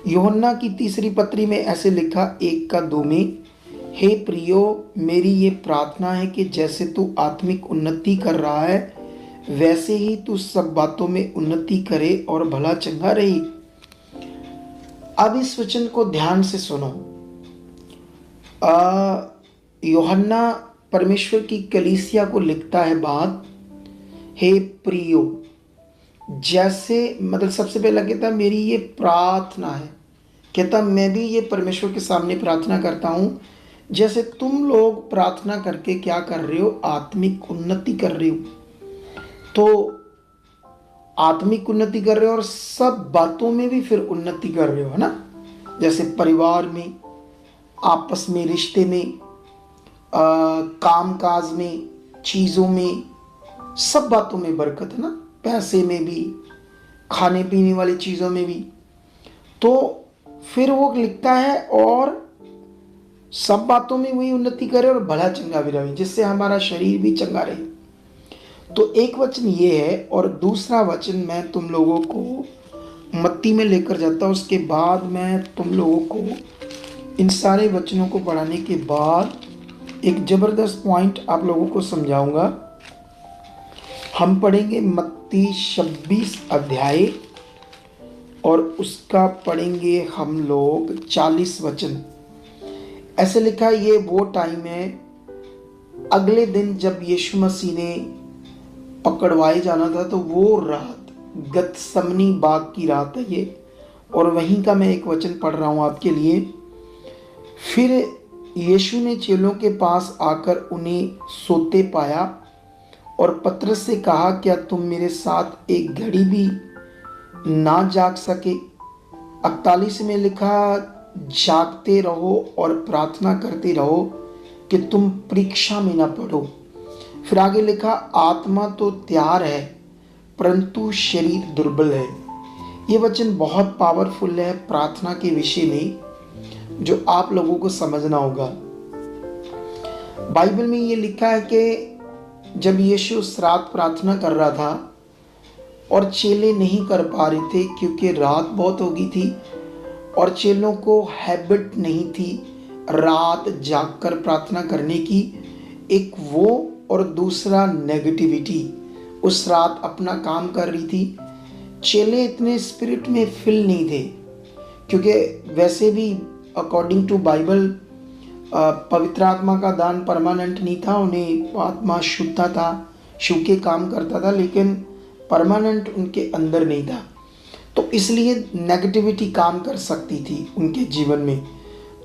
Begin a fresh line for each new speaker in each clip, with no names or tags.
यूहन्ना की तीसरी पत्री में ऐसे लिखा 1:2 में, हे प्रियो, मेरी ये प्रार्थना है कि जैसे तू आत्मिक उन्नति कर रहा है वैसे ही तू सब बातों में उन्नति करे और भला चंगा रही। अब इस वचन को ध्यान से सुनो। यूहन्ना परमेश्वर की कलीसिया को लिखता है बात, हे प्रियो, जैसे मतलब सबसे पहला कहता मेरी ये प्रार्थना है, कहता मैं भी ये परमेश्वर के सामने प्रार्थना करता हूँ जैसे तुम लोग प्रार्थना करके क्या कर रहे हो, आत्मिक उन्नति कर रहे हो। तो आत्मिक उन्नति कर रहे हो और सब बातों में भी फिर उन्नति कर रहे हो, है ना। जैसे परिवार में, आपस में, रिश्ते में, काम काज में, चीज़ों में, सब बातों में बरकत है ना, पैसे में भी, खाने पीने वाली चीज़ों में भी। तो फिर वो लिखता है और सब बातों में वही उन्नति करे और भला चंगा भी रहे, जिससे हमारा शरीर भी चंगा रहे। तो एक वचन ये है और दूसरा वचन मैं तुम लोगों को मत्ती में लेकर जाता हूँ। उसके बाद मैं तुम लोगों को इन सारे वचनों को पढ़ाने के बाद एक ज़बरदस्त पॉइंट आप लोगों को समझाऊंगा। हम पढ़ेंगे मत्ती 26 अध्याय और उसका पढ़ेंगे हम लोग 40 वचन। ऐसे लिखा, ये वो टाइम है अगले दिन जब यीशु मसीह ने पकड़वाए जाना था, तो वो रात गतसमनी बाग की रात है ये, और वहीं का मैं एक वचन पढ़ रहा हूँ आपके लिए। फिर यीशु ने चेलों के पास आकर उन्हें सोते पाया और पतरस से कहा, क्या तुम मेरे साथ एक घड़ी भी ना जाग सके। 41 में लिखा, जागते रहो और प्रार्थना करते रहो कि तुम परीक्षा में ना पड़ो। फिर आगे लिखा, आत्मा तो तैयार है परंतु शरीर दुर्बल है। ये वचन बहुत पावरफुल है प्रार्थना के विषय में, जो आप लोगों को समझना होगा। बाइबल में ये लिखा है कि जब यीशु उस रात प्रार्थना कर रहा था और चेले नहीं कर पा रहे थे क्योंकि रात बहुत हो गई थी और चेलों को हैबिट नहीं थी रात जागकर प्रार्थना करने की, एक वो और दूसरा नेगेटिविटी उस रात अपना काम कर रही थी। चेले इतने स्पिरिट में फिल नहीं थे क्योंकि वैसे भी अकॉर्डिंग टू बाइबल पवित्र आत्मा का दान परमानेंट नहीं था, उन्हें आत्मा शुद्धता था, शिव के काम करता था, लेकिन परमानेंट उनके अंदर नहीं था। तो इसलिए नेगेटिविटी काम कर सकती थी उनके जीवन में।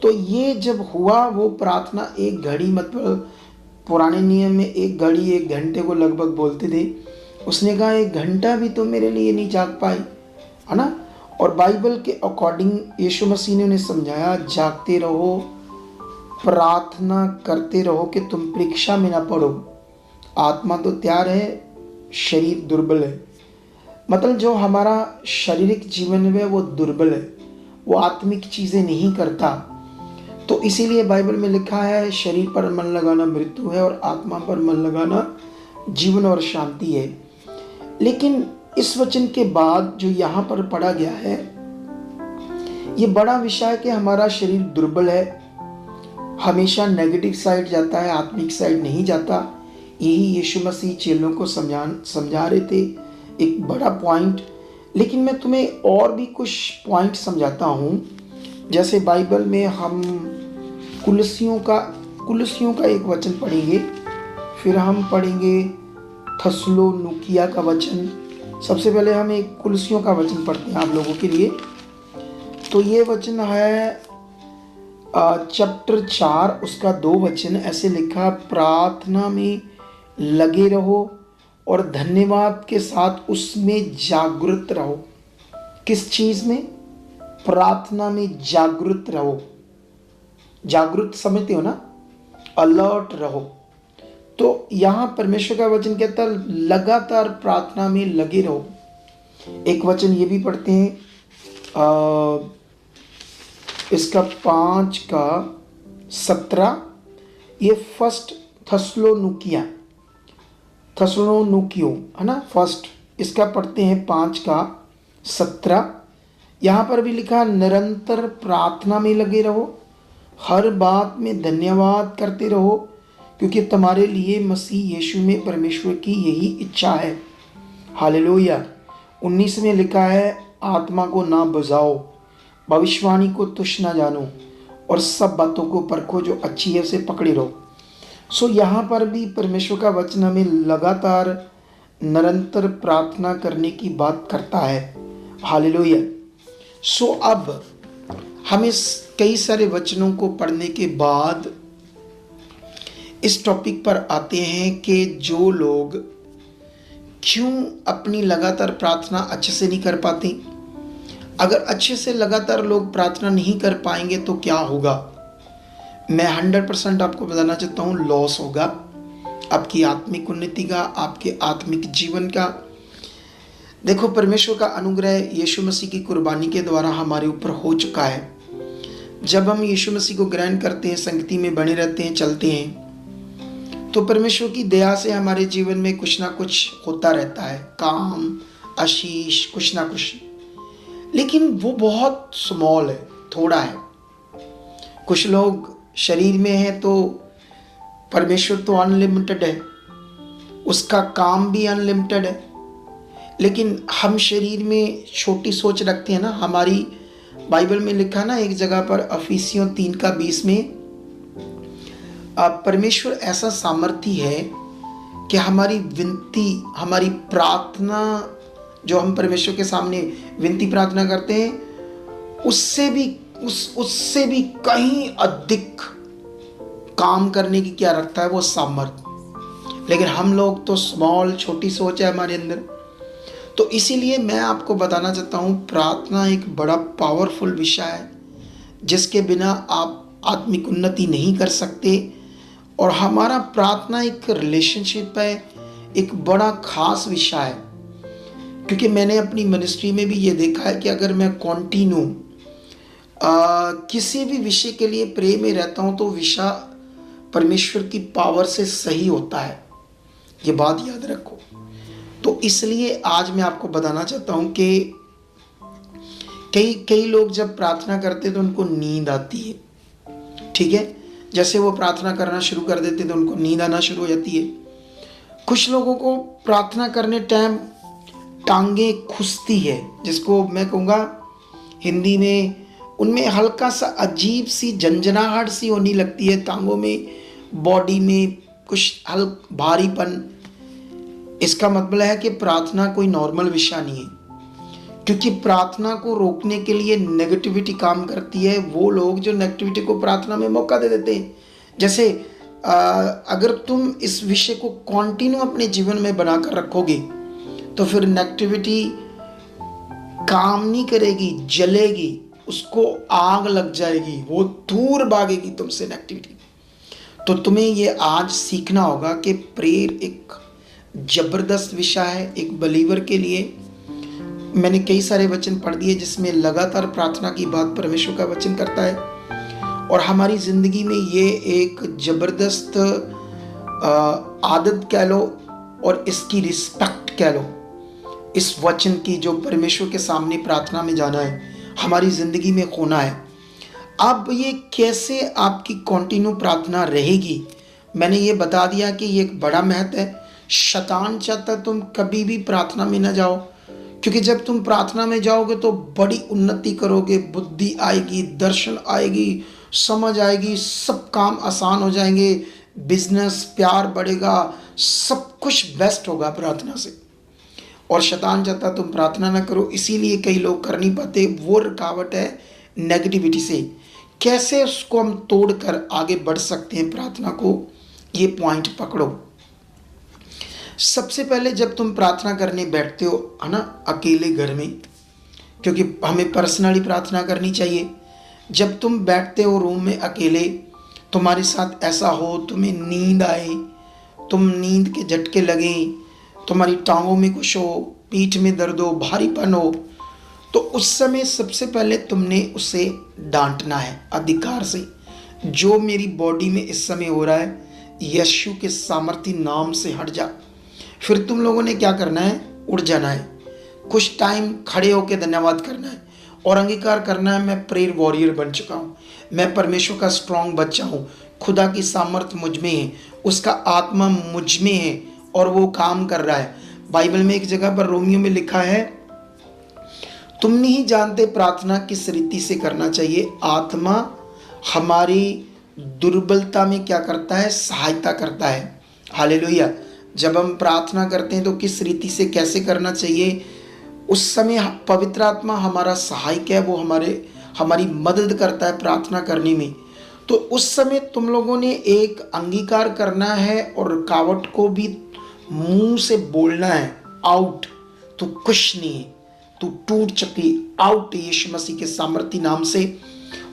तो ये जब हुआ, वो प्रार्थना एक घड़ी, मतलब पुराने नियम में एक घड़ी 1 घंटे को लगभग बोलते थे, उसने कहा 1 घंटा भी तो मेरे लिए नहीं जाग पाई, है ना। और बाइबल के अकॉर्डिंग यीशु मसीह ने उन्हें समझाया, जागते रहो, प्रार्थना करते रहो कि तुम परीक्षा में ना पड़ो। आत्मा तो तैयार है, शरीर दुर्बल है। मतलब जो हमारा शारीरिक जीवन है वो दुर्बल है, वो आत्मिक चीज़ें नहीं करता। तो इसीलिए बाइबल में लिखा है, शरीर पर मन लगाना मृत्यु है और आत्मा पर मन लगाना जीवन और शांति है। लेकिन इस वचन के बाद जो यहाँ पर पढ़ा गया है, ये बड़ा विषय है कि हमारा शरीर दुर्बल है, हमेशा नेगेटिव साइड जाता है, आत्मिक साइड नहीं जाता। यही यीशु मसीह चेलों को समझा रहे थे, एक बड़ा पॉइंट। लेकिन मैं तुम्हें और भी कुछ पॉइंट समझाता हूँ। जैसे बाइबल में हम कुलसियों का एक वचन पढ़ेंगे, फिर हम पढ़ेंगे थस्सलुनीकियों का वचन। सबसे पहले हम एक कुलसियों का वचन पढ़ते हैं आप लोगों के लिए। तो ये वचन है चैप्टर 4 उसका 2 वचन। ऐसे लिखा, प्रार्थना में लगे रहो और धन्यवाद के साथ उसमें जागृत रहो। किस चीज़ में? प्रार्थना में जागृत रहो। जागृत समझते हो ना, अलर्ट रहो। तो यहाँ परमेश्वर का वचन कहता है लगातार प्रार्थना में लगे रहो। एक वचन ये भी पढ़ते हैं, इसका 5 का 17, ये फर्स्ट थस्सलुनीकियों है ना, फर्स्ट। इसका पढ़ते हैं 5 का 17। यहाँ पर भी लिखा निरंतर प्रार्थना में लगे रहो, हर बात में धन्यवाद करते रहो, क्योंकि तुम्हारे लिए मसीह यीशु में परमेश्वर की यही इच्छा है। हालेलुया। 19 में लिखा है आत्मा को ना बुझाओ, भविष्यवाणी को तुच्छ ना जानो, और सब बातों को परखो जो अच्छी है उसे पकड़े रहो। सो यहाँ पर भी परमेश्वर का वचन हमें लगातार निरंतर प्रार्थना करने की बात करता है। हालेलुया। सो अब हम इस कई सारे वचनों को पढ़ने के बाद इस टॉपिक पर आते हैं कि जो लोग क्यों अपनी लगातार प्रार्थना अच्छे से नहीं कर पाते। अगर अच्छे से लगातार लोग प्रार्थना नहीं कर पाएंगे तो क्या होगा? मैं 100% आपको बताना चाहता हूँ, लॉस होगा आपकी आत्मिक उन्नति का, आपके आत्मिक जीवन का। देखो, परमेश्वर का अनुग्रह यीशु मसीह की कुर्बानी के द्वारा हमारे ऊपर हो चुका है। जब हम यीशु मसीह को ग्रहण करते हैं, संगति में बने रहते हैं, चलते हैं, तो परमेश्वर की दया से हमारे जीवन में कुछ ना कुछ होता रहता है, काम, आशीष, कुछ ना कुछ। लेकिन वो बहुत स्मॉल है, थोड़ा है। कुछ लोग शरीर में है तो परमेश्वर तो अनलिमिटेड है, उसका काम भी अनलिमिटेड है। लेकिन हम शरीर में छोटी सोच रखते हैं ना। हमारी बाइबल में लिखा ना एक जगह पर, अफिसियों 3:20 में, परमेश्वर ऐसा सामर्थी है कि हमारी विनती, हमारी प्रार्थना जो हम परमेश्वर के सामने विनती प्रार्थना करते हैं, उससे भी कहीं अधिक काम करने की क्या रखता है वो सामर्थ। लेकिन हम लोग तो स्मॉल, छोटी सोच है हमारे अंदर। तो इसीलिए मैं आपको बताना चाहता हूँ, प्रार्थना एक बड़ा पावरफुल विषय है जिसके बिना आप आत्मिक उन्नति नहीं कर सकते। और हमारा प्रार्थना एक रिलेशनशिप है, एक बड़ा खास विषय है। क्योंकि मैंने अपनी मिनिस्ट्री में भी ये देखा है कि अगर मैं कॉन्टिन्यू किसी भी विषय के लिए प्रे में रहता हूँ तो विषय परमेश्वर की पावर से सही होता है। ये बात याद रखो। तो इसलिए आज मैं आपको बताना चाहता हूँ कि कई लोग जब प्रार्थना करते हैं तो उनको नींद आती है। ठीक है, जैसे वो प्रार्थना करना शुरू कर देते तो उनको नींद आना शुरू हो जाती है। कुछ लोगों को प्रार्थना करने टाइम टांगे खुसती है, जिसको मैं कहूँगा हिंदी में, उनमें हल्का सा अजीब सी झंझनाहट सी होने लगती है टांगों में, बॉडी में कुछ हल्का भारीपन। इसका मतलब है कि प्रार्थना कोई नॉर्मल विषय नहीं है, क्योंकि प्रार्थना को रोकने के लिए नेगेटिविटी काम करती है। वो लोग जो नेगेटिविटी को प्रार्थना में मौका दे देते हैं। जैसे अगर तुम इस विषय को कंटिन्यू अपने जीवन में बनाकर रखोगे तो फिर नेगेटिविटी काम नहीं करेगी, जलेगी, उसको आग लग जाएगी, वो दूर भागेगी तुमसे नेगेटिविटी। तो तुम्हें ये आज सीखना होगा कि प्रेयर एक जबरदस्त विषय है एक बलीवर के लिए। मैंने कई सारे वचन पढ़ दिए जिसमें लगातार प्रार्थना की बात परमेश्वर का वचन करता है, और हमारी ज़िंदगी में ये एक ज़बरदस्त आदत कह लो और इसकी रिस्पेक्ट कह लो, इस वचन की जो परमेश्वर के सामने प्रार्थना में जाना है, हमारी ज़िंदगी में होना है। अब ये कैसे आपकी कंटिन्यू प्रार्थना रहेगी, मैंने ये बता दिया कि ये एक बड़ा महत्व है। शैतान चाहता तुम कभी भी प्रार्थना में ना जाओ, क्योंकि जब तुम प्रार्थना में जाओगे तो बड़ी उन्नति करोगे, बुद्धि आएगी, दर्शन आएगी, समझ आएगी, सब काम आसान हो जाएंगे, बिजनेस, प्यार बढ़ेगा, सब कुछ बेस्ट होगा प्रार्थना से। और शैतान चाहता तुम प्रार्थना ना करो, इसीलिए कई लोग कर नहीं पाते। वो रुकावट है नेगेटिविटी से। कैसे उसको हम तोड़कर आगे बढ़ सकते हैं प्रार्थना को, ये पॉइंट पकड़ो। सबसे पहले जब तुम प्रार्थना करने बैठते हो, है ना, अकेले घर में, क्योंकि हमें पर्सनली प्रार्थना करनी चाहिए। जब तुम बैठते हो रूम में अकेले, तुम्हारे साथ ऐसा हो तुम्हें नींद आए, तुम नींद के झटके लगे, तुम्हारी टांगों में कुछ हो, पीठ में दर्द हो, भारीपन हो, तो उस समय सबसे पहले तुमने उसे डांटना है अधिकार से। जो मेरी बॉडी में इस समय हो रहा है, यीशु के सामर्थी नाम से हट जा। फिर तुम लोगों ने क्या करना है, उठ जाना है, कुछ टाइम खड़े होकर धन्यवाद करना है, और अंगीकार करना है मैं प्रेयर वॉरियर बन चुका हूँ, मैं परमेश्वर का स्ट्रांग बच्चा हूँ, खुदा की सामर्थ्य मुझ में है, उसका आत्मा मुझ में है और वो काम कर रहा है। बाइबल में एक जगह पर रोमियो में लिखा है, तुम नहीं जानते प्रार्थना किस रीति से करना चाहिए, आत्मा हमारी दुर्बलता में क्या करता है, सहायता करता है। हालेलुया। जब हम प्रार्थना करते हैं तो किस रीति से कैसे करना चाहिए, उस समय पवित्र आत्मा हमारा सहायक है, वो हमारी मदद करता है प्रार्थना करने में। तो उस समय तुम लोगों ने एक अंगीकार करना है और रुकावट को भी मुंह से बोलना है, आउट, तू कुछ नहीं है, तू टूट चुकी, आउट यीशु मसीह के सामर्थ्य नाम से।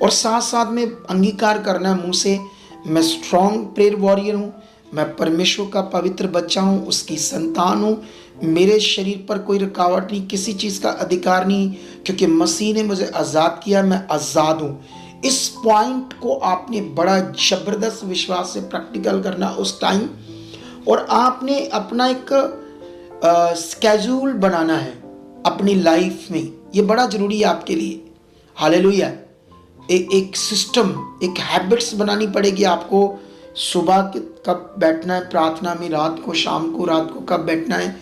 और साथ साथ में अंगीकार करना है मुंह से, मैं स्ट्रांग प्रेयर वॉरियर हूँ, मैं परमेश्वर का पवित्र बच्चा हूँ, उसकी संतान हूँ, मेरे शरीर पर कोई रुकावट नहीं, किसी चीज़ का अधिकार नहीं, क्योंकि मसीह ने मुझे आज़ाद किया, मैं आज़ाद हूँ। इस पॉइंट को आपने बड़ा ज़बरदस्त विश्वास से प्रैक्टिकल करना उस टाइम, और आपने अपना एक स्केड्यूल बनाना है अपनी लाइफ में, ये बड़ा ज़रूरी है आपके लिए। हालेलुया। एक सिस्टम, एक हैबिट्स बनानी पड़ेगी आपको, सुबह कब बैठना है प्रार्थना में, रात को, शाम को, रात को कब बैठना है,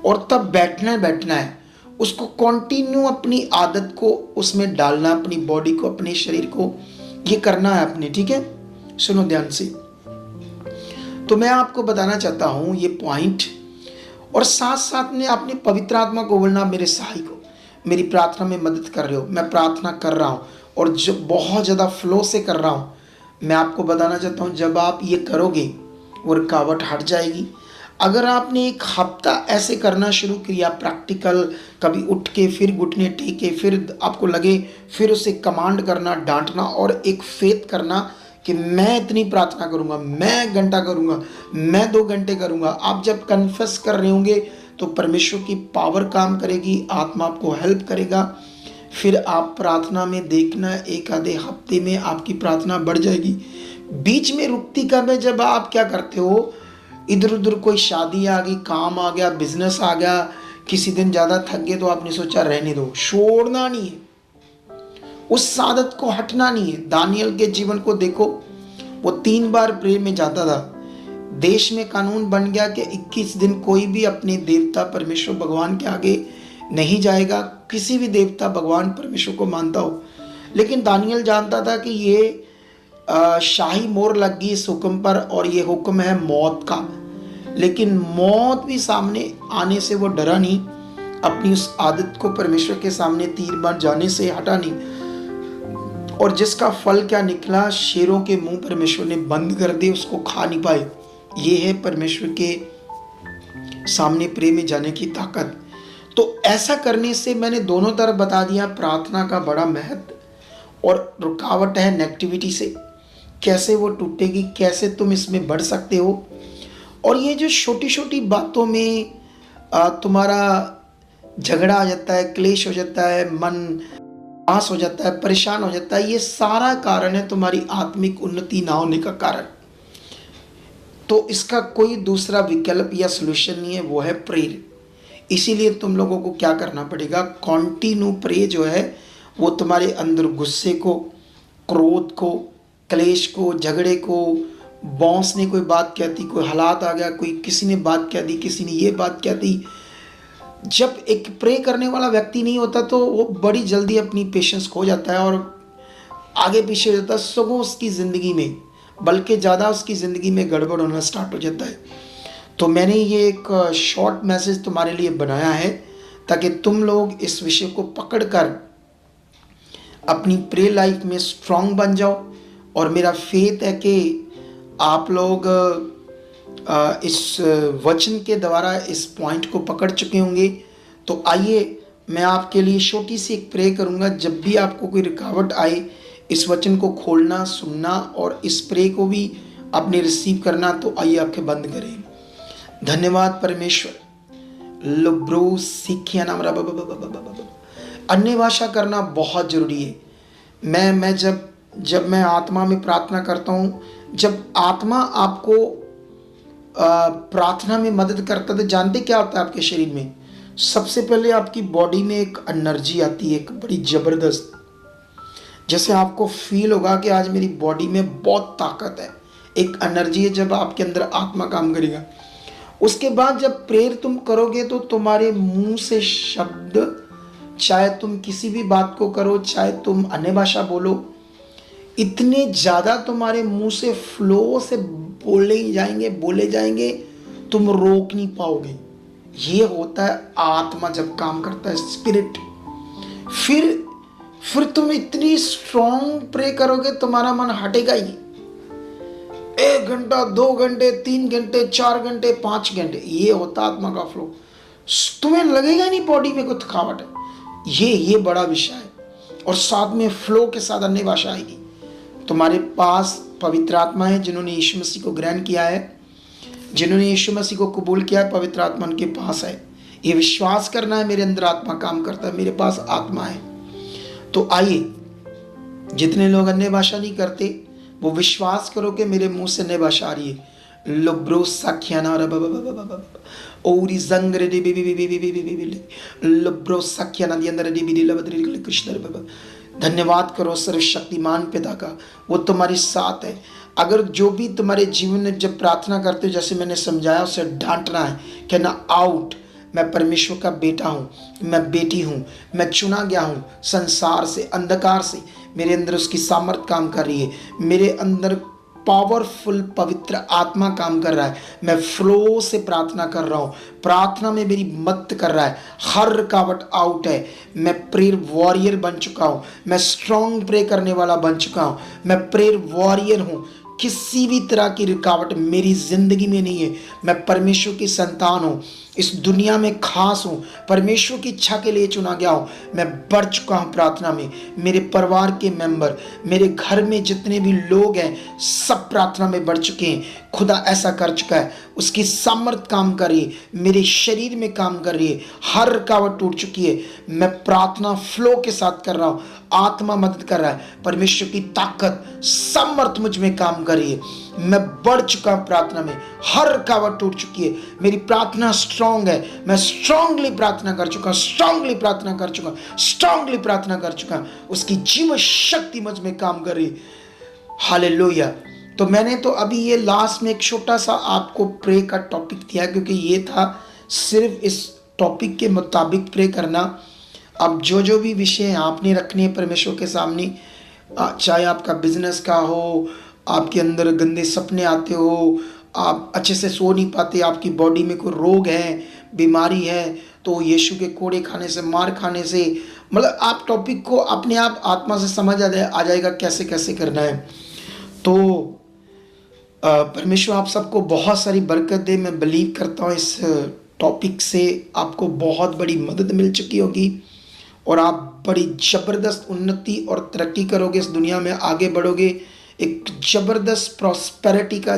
और तब बैठना है, उसको कंटिन्यू अपनी आदत को उसमें डालना, अपनी बॉडी को, अपने शरीर को, ये करना है अपने। ठीक है, सुनो ध्यान से। तो मैं आपको बताना चाहता हूँ ये पॉइंट, और साथ साथ में अपने पवित्र आत्मा को बोलना, मेरे सहायक हो, मेरी प्रार्थना में मदद कर रहे हो, मैं प्रार्थना कर रहा हूँ और जो बहुत ज़्यादा फ्लो से कर रहा हूँ। मैं आपको बताना चाहता हूँ जब आप ये करोगे वो रुकावट हट जाएगी। अगर आपने एक हफ्ता ऐसे करना शुरू किया प्रैक्टिकल, कभी उठ के फिर घुटने टेके, फिर आपको लगे, फिर उसे कमांड करना, डांटना, और एक फेथ करना कि मैं इतनी प्रार्थना करूँगा, मैं घंटा करूँगा, मैं 2 घंटे करूँगा। आप जब कन्फेस कर रहे होंगे तो परमेश्वर की पावर काम करेगी, आत्मा आपको हेल्प करेगा। फिर आप प्रार्थना में देखना, एक आधे हफ्ते में आपकी प्रार्थना बढ़ जाएगी। बीच में रुकती कब है, जब आप क्या करते हो, इधर उधर कोई शादी आ गई, काम आ गया, बिजनेस आ गया, किसी दिन ज़्यादा थक गए तो आपने सोचा रहने दो, छोड़ना नहीं है, उस आदत को हटना नहीं है। दानियल के जीवन को देखो, वो 3 बार प्रेयर में जाता था। देश में कानून बन गया कि 21 दिन कोई भी अपने देवता परमेश्वर भगवान के आगे नहीं जाएगा, किसी भी देवता भगवान परमेश्वर को मानता हो। लेकिन दानियल जानता था कि ये शाही मोहर लग गई इस हुक्म पर, और ये हुक्म है मौत का। लेकिन मौत भी सामने आने से वो डरा नहीं, अपनी उस आदत को परमेश्वर के सामने तीर बार जाने से हटा नहीं। और जिसका फल क्या निकला, शेरों के मुंह परमेश्वर ने बंद कर दिए, उसको खा नहीं पाए। ये है परमेश्वर के सामने प्रेम में जाने की ताकत। तो ऐसा करने से मैंने दोनों तरफ बता दिया प्रार्थना का बड़ा महत्व, और रुकावट है नेगेटिविटी से, कैसे वो टूटेगी, कैसे तुम इसमें बढ़ सकते हो। और ये जो छोटी छोटी बातों में तुम्हारा झगड़ा आ जाता है, क्लेश हो जाता है, मन पास हो जाता है, परेशान हो जाता है, ये सारा कारण है तुम्हारी आत्मिक उन्नति ना होने का कारण। तो इसका कोई दूसरा विकल्प या सलूशन नहीं है, वो है प्रेयर। इसीलिए तुम लोगों को क्या करना पड़ेगा, कॉन्टिन्यू प्रे जो है वो तुम्हारे अंदर गुस्से को, क्रोध को, क्लेश को, झगड़े को, बॉस ने कोई बात कह दी, कोई हालात आ गया, कोई किसी ने बात कह दी, किसी ने ये बात कह दी। जब एक प्रे करने वाला व्यक्ति नहीं होता तो वो बड़ी जल्दी अपनी पेशेंस खो जाता है और आगे पीछे हो जाता है, सगों उसकी ज़िंदगी में, बल्कि ज़्यादा उसकी ज़िंदगी में गड़बड़ होना स्टार्ट हो जाता है। तो मैंने ये एक शॉर्ट मैसेज तुम्हारे लिए बनाया है ताकि तुम लोग इस विषय को पकड़कर अपनी प्रे लाइफ में स्ट्रांग बन जाओ। और मेरा फेथ है कि आप लोग इस वचन के द्वारा इस पॉइंट को पकड़ चुके होंगे। तो आइए मैं आपके लिए छोटी सी एक प्रे करूंगा। जब भी आपको कोई रुकावट आए, इस वचन को खोलना, सुनना और इस प्रे को भी आपने रिसीव करना। तो आइए आंखें बंद करें। धन्यवाद परमेश्वर। लुब्रो सीखिया नाम अन्य भाषा करना बहुत ज़रूरी है। मैं जब मैं आत्मा में प्रार्थना करता हूँ, जब आत्मा आपको प्रार्थना में मदद करता है तो जानते क्या होता है आपके शरीर में, सबसे पहले आपकी बॉडी में एक एनर्जी आती है, एक बड़ी ज़बरदस्त, जैसे आपको फील होगा कि आज मेरी बॉडी में बहुत ताकत है, एक एनर्जी है जब आपके अंदर आत्मा काम करेगा। उसके बाद जब प्रेयर तुम करोगे तो तुम्हारे मुंह से शब्द, चाहे तुम किसी भी बात को करो, चाहे तुम अन्य भाषा बोलो, इतने ज़्यादा तुम्हारे मुंह से फ्लो से बोले जाएंगे, तुम रोक नहीं पाओगे। ये होता है आत्मा जब काम करता है, स्पिरिट। फिर तुम इतनी स्ट्रॉन्ग प्रे करोगे, तुम्हारा मन हटेगा ही। 1 घंटा, 2 घंटे, 3 घंटे, 4 घंटे, 5 घंटे, ये होता आत्मा का फ्लो। तुम्हें लगेगा नहीं बॉडी में कोई थकावट है। ये बड़ा विषय है। और साथ में फ्लो के साथ अन्य भाषा आएगी। तुम्हारे पास पवित्र आत्मा है, जिन्होंने यीशु मसीह को ग्रहण किया है, जिन्होंने यीशु मसीह को कबूल किया है, पवित्र आत्मा उनके पास है। ये विश्वास करना है, मेरे अंदर आत्मा काम करता है, मेरे पास आत्मा है। तो आइए, जितने लोग अन्य भाषा नहीं करते वो विश्वास करो कि मेरे मुंह से अन्य भाषा आ रही है। लब्रो साख्याना ओरी जंगरे लब्रो साख्याना दी अंदर कृष्ण। धन्यवाद करो सर्वशक्तिमान पिता का, वो तुम्हारे साथ है। अगर जो भी तुम्हारे जीवन में जब प्रार्थना करते हो, जैसे मैंने समझाया, उसे डांटना है, कहना आउट, मैं परमेश्वर का बेटा हूँ, मैं बेटी हूँ, मैं चुना गया हूँ संसार से, अंधकार से। मेरे अंदर उसकी सामर्थ काम कर रही है, मेरे अंदर पावरफुल पवित्र आत्मा काम कर रहा है। मैं फ्लो से प्रार्थना कर रहा हूँ, प्रार्थना में मेरी मदद कर रहा है, हर रुकावट आउट है। मैं प्रेयर वॉरियर बन चुका हूँ, मैं स्ट्रॉन्ग प्रे करने वाला बन चुका हूँ, मैं प्रेयर वॉरियर हूँ। किसी भी तरह की रुकावट मेरी जिंदगी में नहीं है। मैं परमेश्वर की संतान हूँ, इस दुनिया में खास हूँ, परमेश्वर की इच्छा के लिए चुना गया हूँ। मैं बढ़ चुका हूँ प्रार्थना में। मेरे परिवार के मेंबर, मेरे घर में जितने भी लोग हैं, सब प्रार्थना में बढ़ चुके हैं। खुदा ऐसा कर चुका है, उसकी सामर्थ काम कर रही है, मेरे शरीर में काम कर रही है, हर रुकावट टूट चुकी है। मैं प्रार्थना फ्लो के साथ कर रहा हूँ, आत्मा मदद कर रहा है, परमेश्वर की ताकत सामर्थ मुझ में काम कर रही है। मैं बढ़ चुका हूं प्रार्थना में, हर रुकावट टूट चुकी है, मेरी प्रार्थना स्ट्रांग है। मैं स्ट्रांगली प्रार्थना कर चुका, स्ट्रांगली प्रार्थना कर चुका, स्ट्रांगली प्रार्थना कर चुका। उसकी जीव शक्ति मुझ में काम कर रही। हालेलुया। तो मैंने तो अभी ये लास्ट में एक छोटा सा आपको प्रे का टॉपिक दिया, क्योंकि ये था सिर्फ इस टॉपिक के मुताबिक प्रे करना। अब जो भी विषय आपने रखने हैं परमेश्वर के सामने, चाहे आपका बिजनेस का हो, आपके अंदर गंदे सपने आते हो, आप अच्छे से सो नहीं पाते, आपकी बॉडी में कोई रोग है, बीमारी है, तो यीशु के कोड़े खाने से, मार खाने से, मतलब आप टॉपिक को अपने आप आत्मा से समझ आ जाएगा कैसे कैसे करना है। तो परमेश्वर आप सबको बहुत सारी बरकत दे। मैं बिलीव करता हूँ इस टॉपिक से आपको बहुत बड़ी मदद मिल चुकी होगी और आप बड़ी ज़बरदस्त उन्नति और तरक्की करोगे, इस दुनिया में आगे बढ़ोगे, एक ज़बरदस्त प्रॉस्पेरिटी का